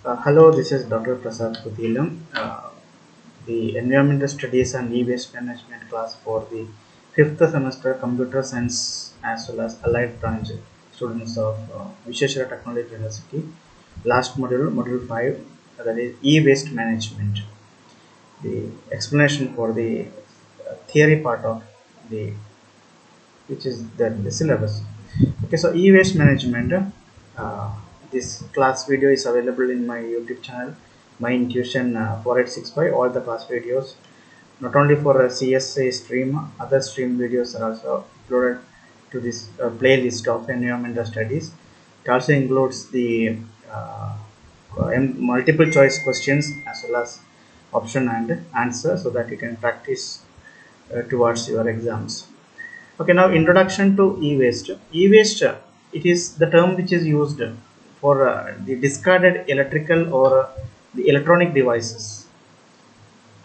Hello, this is Dr. Prasad Kuthilam, the Environmental Studies and E-Waste Management class for the 5th semester Computer Science as well as Allied Branch students of Visheshwara Technology University. Last module, Module 5, that is E-Waste Management. The explanation for the theory part of the which is the syllabus. Okay, so e-waste management. Uh, this class video is available in my YouTube channel, my intuition 4865. All the class videos, not only for a CSA stream, other stream videos are also uploaded to this playlist of environmental studies. It also includes the multiple choice questions as well as option and answer, so that you can practice towards your exams. Okay, now introduction to e-waste. E-waste, it is the term which is used for the discarded electrical or the electronic devices,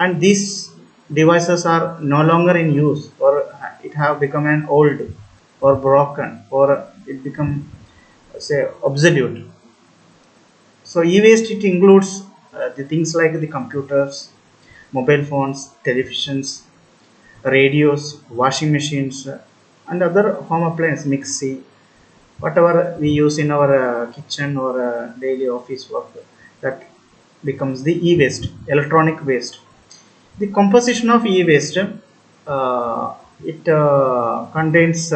and these devices are no longer in use, or it have become an old or broken, or it become say obsolete. So e-waste, it includes the things like the computers, mobile phones, televisions, radios, washing machines, and other home appliances, mixie, whatever we use in our kitchen or daily office work, that becomes the e-waste, electronic waste. The composition of e-waste, it contains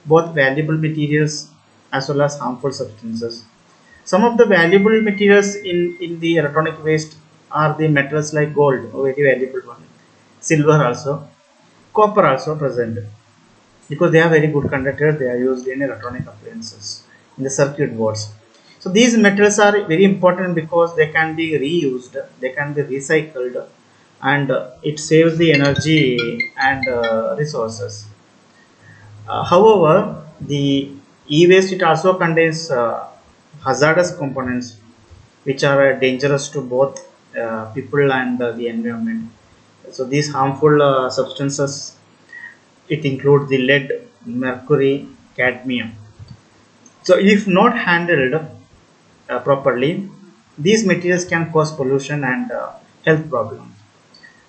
both valuable materials as well as harmful substances. Some of the valuable materials in the electronic waste are the metals like gold, a very valuable one, silver also, copper also present, because they are very good conductors. They are used in electronic appliances in the circuit boards. So these metals are very important because they can be reused, they can be recycled, and it saves the energy and resources. However, the e-waste, it also contains hazardous components which are dangerous to both people and the environment. So these harmful substances, it includes the lead, mercury, cadmium. So if not handled properly, these materials can cause pollution and health problems.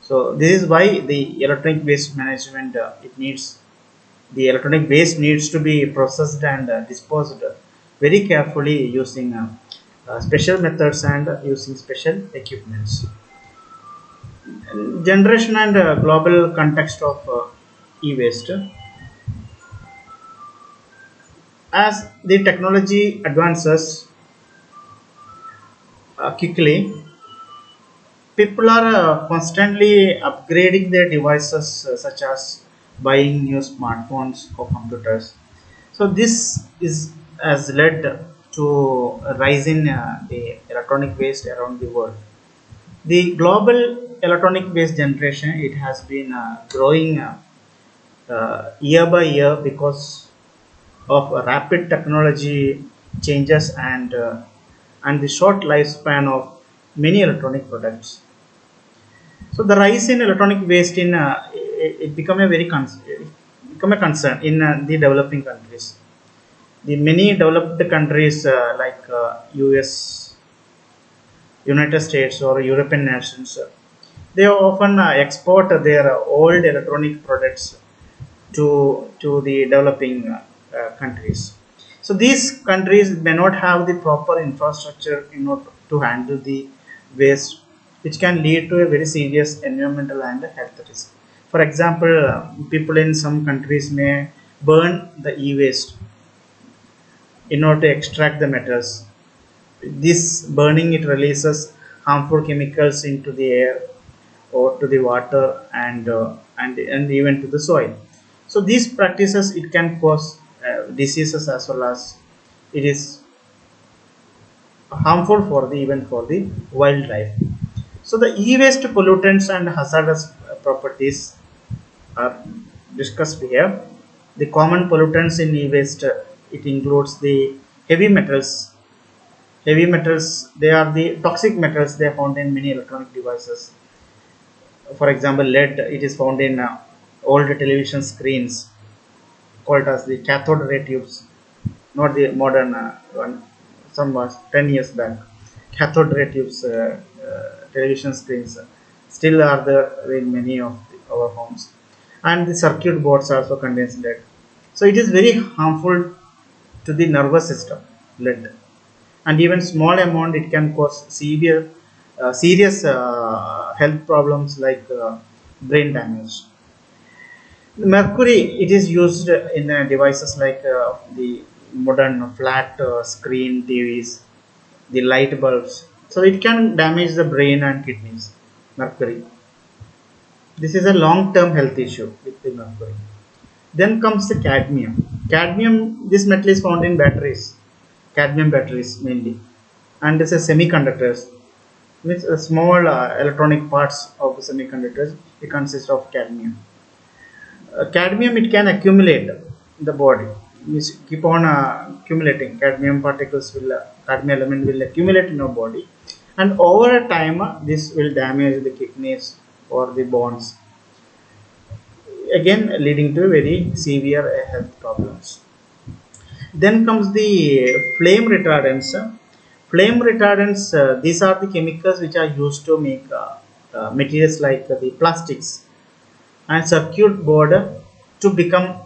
So this is why the electronic waste management, the electronic waste needs to be processed and disposed very carefully using special methods and using special equipments. Generation and global context of e-waste. As the technology advances quickly, people are constantly upgrading their devices, such as buying new smartphones or computers. So this is has led to a rise in the electronic waste around the world. The global electronic waste generation, it has been growing year by year because of rapid technology changes and the short lifespan of many electronic products. So the rise in electronic waste in it become a become a concern in the developing countries. The many developed countries like US, United States, or European nations, they often export their old electronic products to the developing countries. So these countries may not have the proper infrastructure in order to handle the waste, which can lead to a very serious environmental and health risk. For example, people in some countries may burn the e-waste in order to extract the metals. This burning, it releases harmful chemicals into the air or to the water, and even to the soil. So these practices, it can cause diseases as well as it is harmful for the even for the wildlife. So the e-waste pollutants and hazardous properties are discussed here. The common pollutants in e-waste, it includes the heavy metals. Heavy metals, they are the toxic metals. They are found in many electronic devices. For example, lead, it is found in old television screens called as the cathode ray tubes, not the modern one, some 10 years back. cathode ray tubes, television screens still are there in many of our homes, and the circuit boards also contains lead. So it is very harmful to the nervous system, lead, and even small amount it can cause serious health problems like brain damage. Mercury, it is used in devices like the modern flat screen TVs, the light bulbs. So it can damage the brain and kidneys. Mercury. This is a long-term health issue with the mercury. Then comes the cadmium. Cadmium, this metal is found in batteries, cadmium batteries mainly, and this is semiconductors. With small electronic parts of the semiconductors, it consists of cadmium. Cadmium, it can accumulate in the body. Means keep on accumulating. Cadmium particles will cadmium element will accumulate in our body, and over a time this will damage the kidneys or the bones, again leading to very severe health problems. Then comes the flame retardants. Flame retardants, these are the chemicals which are used to make materials like the plastics and circuit board to become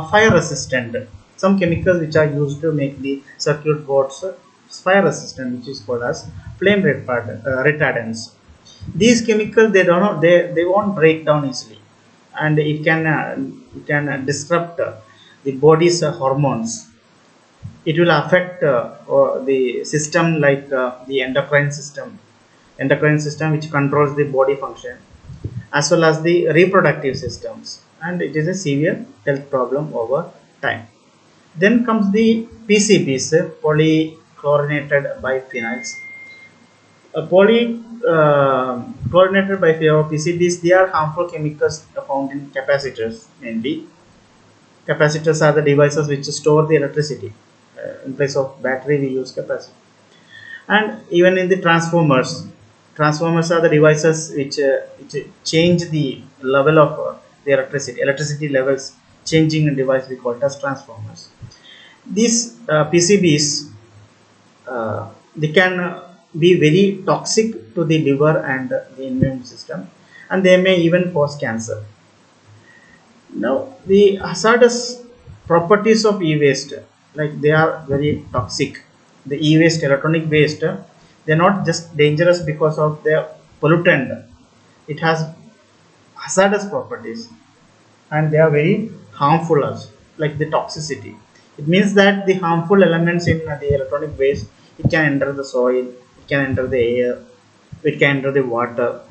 fire resistant. Some chemicals which are used to make the circuit boards fire resistant, which is called as flame retardants. These chemicals, they don't know, they won't break down easily, and it can disrupt the body's hormones. It will affect the system like the endocrine system which controls the body function, as well as the reproductive systems, and it is a severe health problem over time. Then comes the PCBs, polychlorinated biphenyls. Polychlorinated biphenyl PCBs, they are harmful chemicals found in capacitors mainly. Capacitors are the devices which store the electricity. In place of battery, we use capacitor. And even in the transformers are the devices which change the level of the electricity levels changing in device, we call it as transformers. These PCBs, they can be very toxic to the liver and the immune system, and they may even cause cancer. Now, the hazardous properties of e-waste, like they are very toxic. The e-waste, electronic waste, they are not just dangerous because of their pollutant. It has hazardous properties, and they are very harmful also, like the toxicity. It means that the harmful elements in the electronic waste, it can enter the soil, it can enter the air, it can enter the water,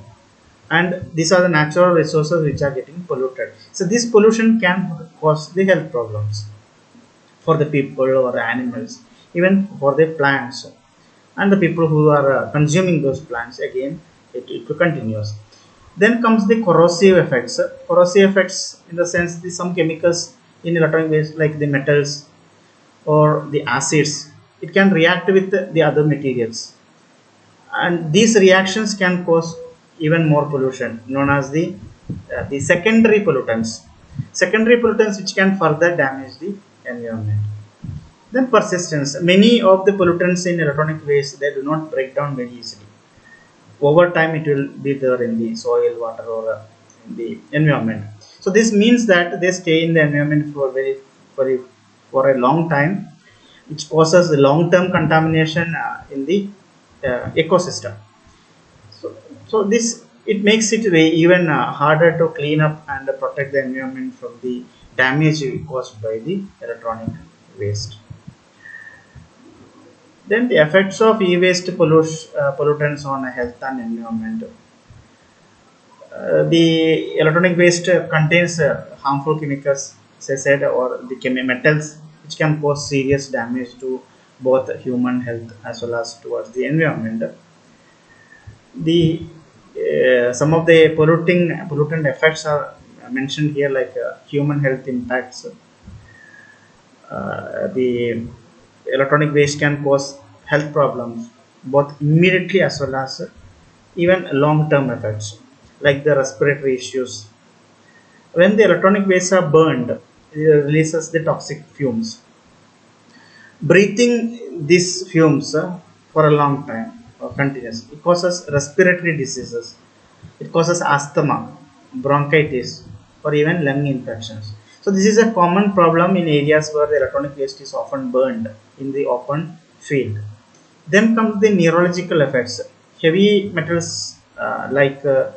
and these are the natural resources which are getting polluted. So this pollution can cause the health problems for the people or the animals, even for the plants and the people who are consuming those plants. Again, it continues. Then comes the corrosive effects. Corrosive effects in the sense the some chemicals in electronic waste like the metals or the acids, it can react with the other materials, and these reactions can cause even more pollution known as the secondary pollutants which can further damage the environment. Then persistence, many of the pollutants in electronic waste, they do not break down very easily. Over time it will be there in the soil, water, or in the environment. So this means that they stay in the environment for a, for a long time, which causes long term contamination in the ecosystem. So this, it makes it even harder to clean up and protect the environment from the damage caused by the electronic waste. Then the effects of e-waste pollutants on health and environment. The electronic waste contains harmful chemicals, as I said, or the metals which can cause serious damage to both human health as well as towards the environment. The some of the pollutant effects are mentioned here, like human health impacts. The electronic waste can cause health problems both immediately as well as even long-term effects like the respiratory issues. When the electronic wastes are burned, it releases the toxic fumes. Breathing these fumes for a long time continuous. It causes respiratory diseases. It causes asthma, bronchitis, or even lung infections. So this is a common problem in areas where the electronic waste is often burned in the open field. Then comes the neurological effects. Heavy metals like the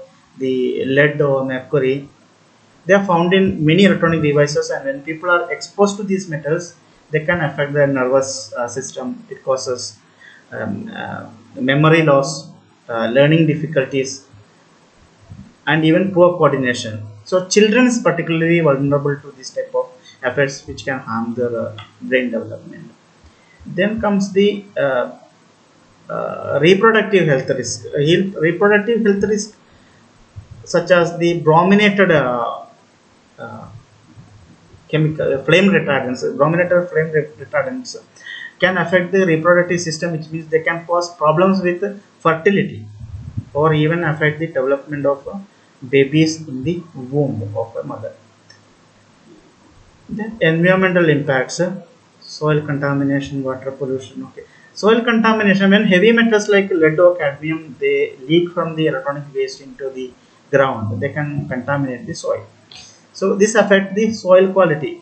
lead or mercury, they are found in many electronic devices, and when people are exposed to these metals, they can affect their nervous system. It causes memory loss, learning difficulties, and even poor coordination. So children is particularly vulnerable to this type of effects which can harm their brain development. Then comes the reproductive health risk. Reproductive health risk such as the brominated uh, chemical flame retardants, brominated flame retardants can affect the reproductive system, which means they can cause problems with fertility or even affect the development of babies in the womb of a mother. Then environmental impacts, soil contamination, water pollution. Okay, soil contamination, when heavy metals like lead or cadmium they leak from the electronic waste into the ground, they can contaminate the soil. So this affects the soil quality,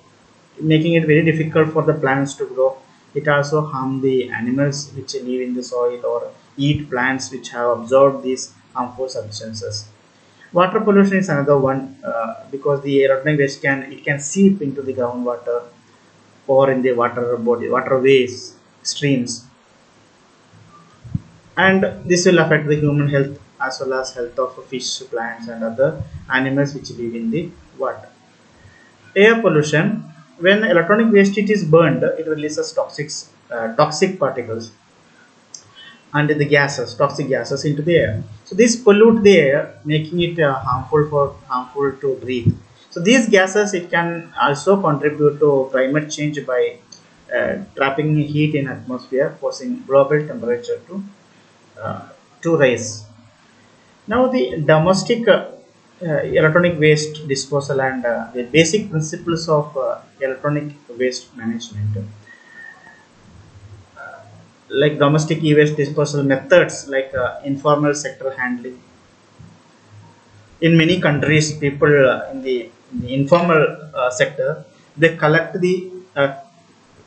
making it very difficult for the plants to grow. It also harms the animals which live in the soil or eat plants which have absorbed these harmful substances. Water pollution is another one because the electronic waste can seep into the groundwater or in the water body, waterways, streams, and this will affect the human health as well as health of fish, plants, and other animals which live in the water. Air pollution, when electronic waste it is burned, it releases toxic particles and the gases, toxic gases into the air. So these pollute the air, making it harmful to breathe. So these gases it can also contribute to climate change by trapping heat in atmosphere, causing global temperature to rise. Now the domestic electronic waste disposal and the basic principles of electronic waste management, like domestic e-waste disposal methods like informal sector handling. In many countries, people in the informal sector, they uh,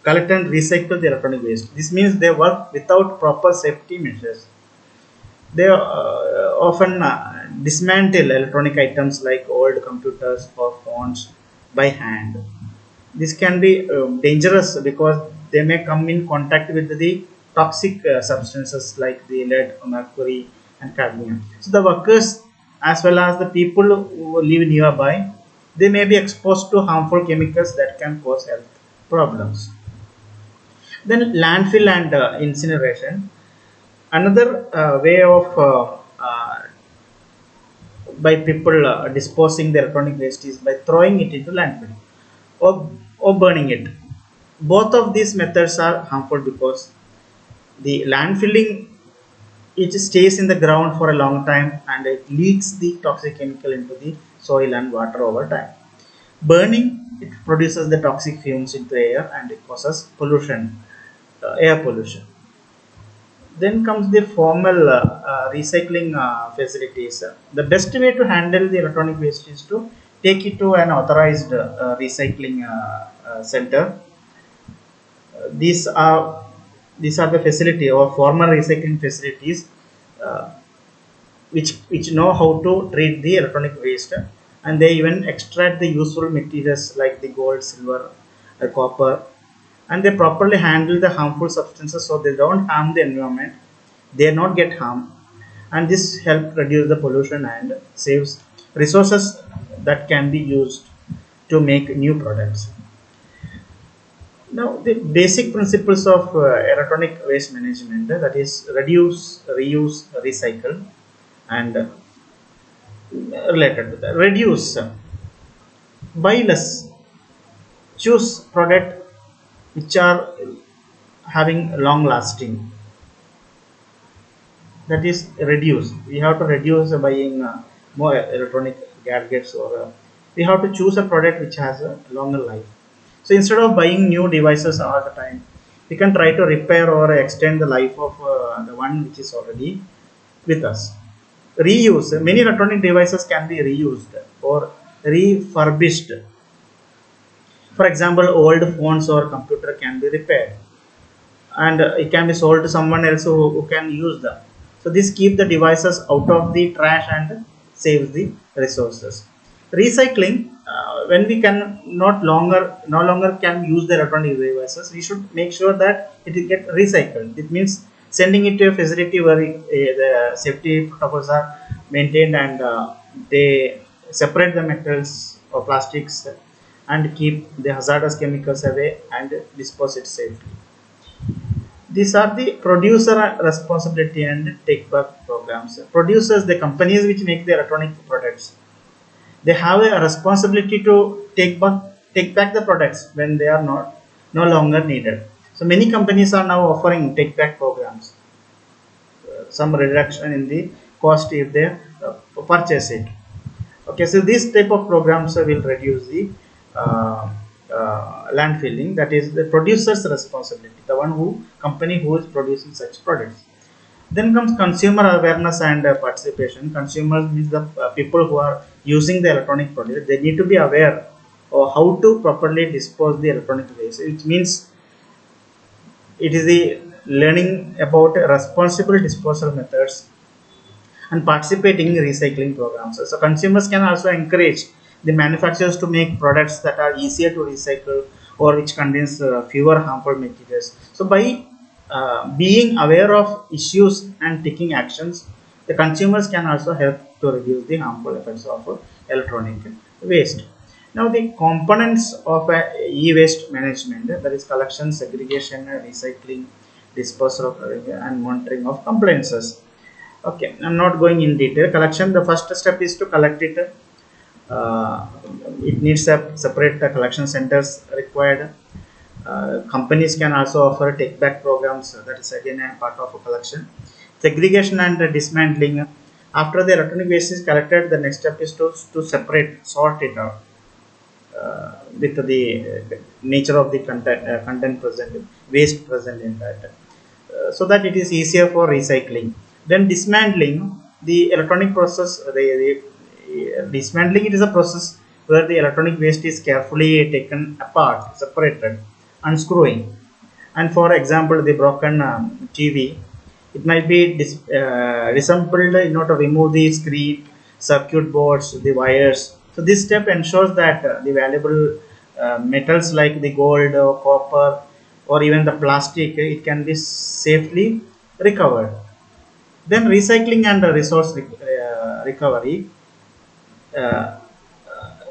collect and recycle the electronic waste. This means they work without proper safety measures. They often dismantle electronic items like old computers or phones by hand. This can be dangerous because they may come in contact with the toxic substances like the lead, mercury, and cadmium. So the workers as well as the people who live nearby, they may be exposed to harmful chemicals that can cause health problems. Then landfill and incineration. Another way of by people disposing the electronic waste is by throwing it into landfill or burning it. Both of these methods are harmful because the landfilling, it stays in the ground for a long time and it leaks the toxic chemical into the soil and water over time. Burning, it produces the toxic fumes into the air and it causes pollution, air pollution. Then comes the formal recycling facilities. The best way to handle the electronic waste is to take it to an authorized recycling center. These are the facility or formal recycling facilities uh, which know how to treat the electronic waste, and they even extract the useful materials like the gold, silver, copper, and they properly handle the harmful substances so they don't harm the environment, they not get harmed, and this helps reduce the pollution and saves resources that can be used to make new products. Now, the basic principles of electronic waste management, that is reduce, reuse, recycle, and related to that, reduce, buy less, choose product which are having long lasting. That is reduce. We have to reduce buying more electronic gadgets, or we have to choose a product which has a longer life. So instead of buying new devices all the time, we can try to repair or extend the life of the one which is already with us. Reuse, many electronic devices can be reused or refurbished. For example, old phones or computer can be repaired, and it can be sold to someone else who can use them. So this keep the devices out of the trash and saves the resources. Recycling, when we can no longer can use the electronic devices, we should make sure that it will get recycled. It means sending it to a facility where the safety protocols are maintained, and they separate the metals or plastics and keep the hazardous chemicals away and dispose it safely. These are the producer responsibility and take back programs. Producers, the companies which make the electronic products, they have a responsibility to take back the products when they are no longer needed. So many companies are now offering take back programs, some reduction in the cost if they purchase it. Okay, so this type of programs will reduce the landfilling. That is the producer's responsibility, the one who company who is producing such products. Then comes consumer awareness and participation. Consumers means the people who are using the electronic product. They need to be aware of how to properly dispose the electronic waste. It means it is the learning about responsible disposal methods and participating in recycling programs. So consumers can also encourage the manufacturers to make products that are easier to recycle or which contains fewer harmful materials. So by being aware of issues and taking actions, the consumers can also help to reduce the harmful effects of electronic waste. Now the components of e-waste management, that is collection, segregation, recycling, disposal and monitoring of compliances. Okay, I'm not going in detail. Collection, the first step is to collect it. Uh, it needs a separate collection centers required. Companies can also offer take back programs, that is again a part of a collection. Segregation and dismantling. After the electronic waste is collected, the next step is to separate, sort it out with the nature of the content present, waste present in that, so that it is easier for recycling. Then dismantling, the electronic process, dismantling, it is a process where the electronic waste is carefully taken apart, separated, unscrewing. And for example, the broken TV, it might be disassembled in order to remove the screen, circuit boards, the wires. So this step ensures that the valuable metals like the gold or copper or even the plastic, it can be safely recovered. Then recycling and resource recovery, uh,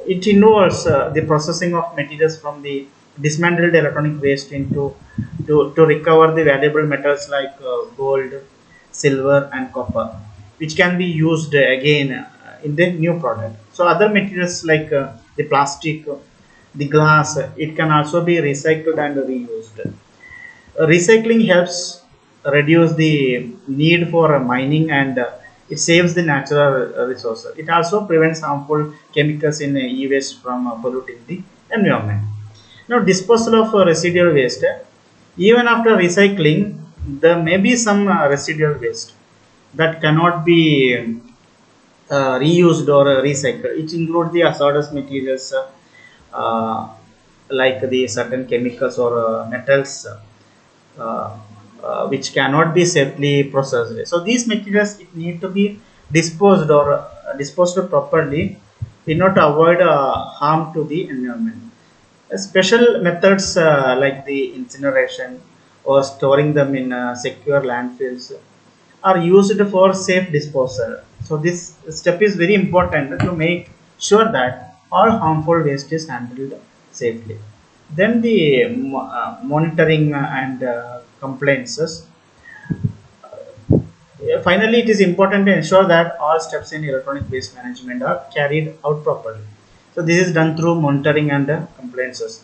it involves the processing of materials from the dismantled electronic waste into to recover the valuable metals like gold, silver and copper, which can be used again in the new product. So other materials like the plastic, the glass, it can also be recycled and reused. Recycling helps reduce the need for mining, and it saves the natural resources. It also prevents harmful chemicals in e-waste from polluting the environment. Now, disposal of residual waste. Even after recycling, there may be some residual waste that cannot be reused or recycled. It includes the hazardous materials uh, like the certain chemicals or metals uh, which cannot be safely processed. So these materials, it need to be disposed or disposed properly in order to avoid harm to the environment. Special methods like the incineration or storing them in secure landfills are used for safe disposal. So this step is very important to make sure that all harmful waste is handled safely. Then the monitoring and compliances. Finally, it is important to ensure that all steps in electronic waste management are carried out properly. So this is done through monitoring and compliances.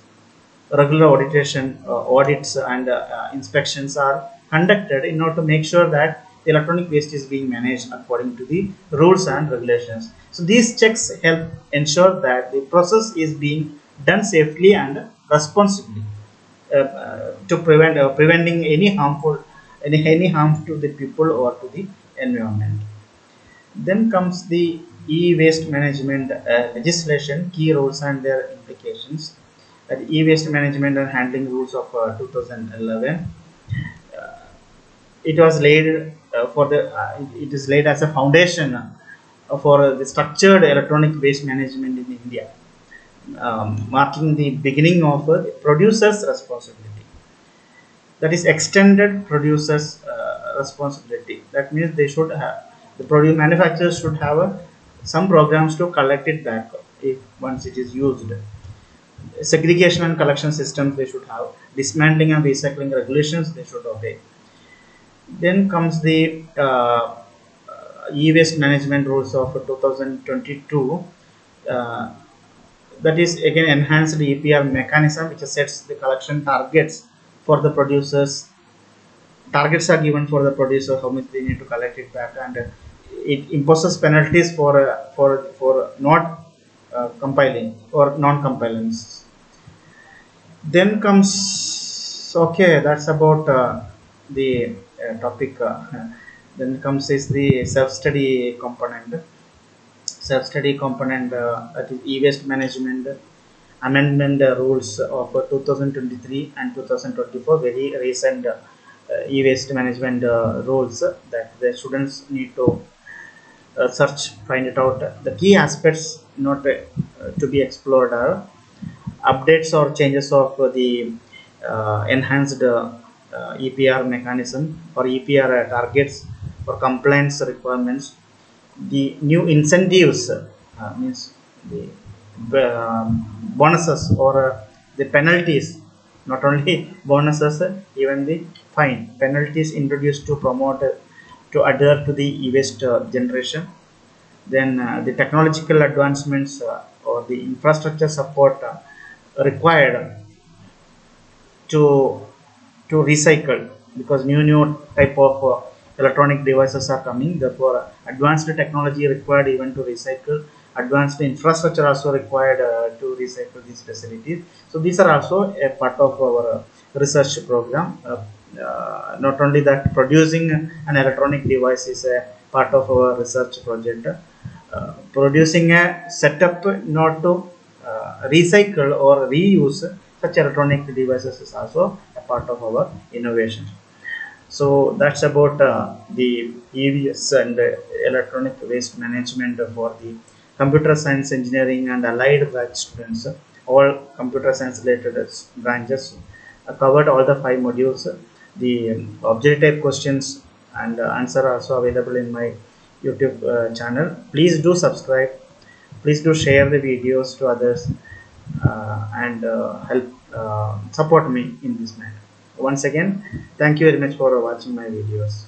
Regular audits and inspections are conducted in order to make sure that the electronic waste is being managed according to the rules and regulations. So these checks help ensure that the process is being done safely and responsibly. to preventing any harm to the people or to the environment. Then comes the e-waste management legislation, key rules and their implications. E-waste management and handling rules of 2011. It was laid it is laid as a foundation for the structured electronic waste management in India, marking the beginning of the producer's responsibility. That is extended producer's responsibility. That means they should have the produce manufacturers should have some programs to collect it back if once it is used. Segregation and collection systems they should have. Dismantling and recycling regulations they should obey. Then comes the e-waste management rules of 2022. Uh, that is again enhanced EPR mechanism which sets the collection targets for the producers. Targets are given for the producer how much they need to collect it back, and it imposes penalties for not compiling or non-compliance. Then comes, okay, that's about the topic. Then comes is the self-study component. Self-study component that is e-waste management amendment rules of 2023 and 2024, very recent e-waste management rules that the students need to search, find it out. The key aspects not to be explored are updates or changes of the enhanced EPR mechanism or EPR targets or compliance requirements. The new incentives means the bonuses or the penalties, not only bonuses, even the fine penalties introduced to promote to adhere to the e-waste generation. Then the technological advancements or the infrastructure support required to recycle, because new type of electronic devices are coming, therefore advanced technology required even to recycle, advanced infrastructure also required to recycle these facilities. So these are also a part of our research program. Not only that, producing an electronic device is a part of our research project. Producing a setup not to recycle or reuse such electronic devices is also a part of our innovation. So that's about the EVS and electronic waste management for the computer science, engineering and allied branch students. All computer science related branches covered all the 5 modules. The objective type questions and answer are also available in my YouTube channel. Please do subscribe. Please do share the videos to others and help support me in this matter. Once again, thank you very much for watching my videos.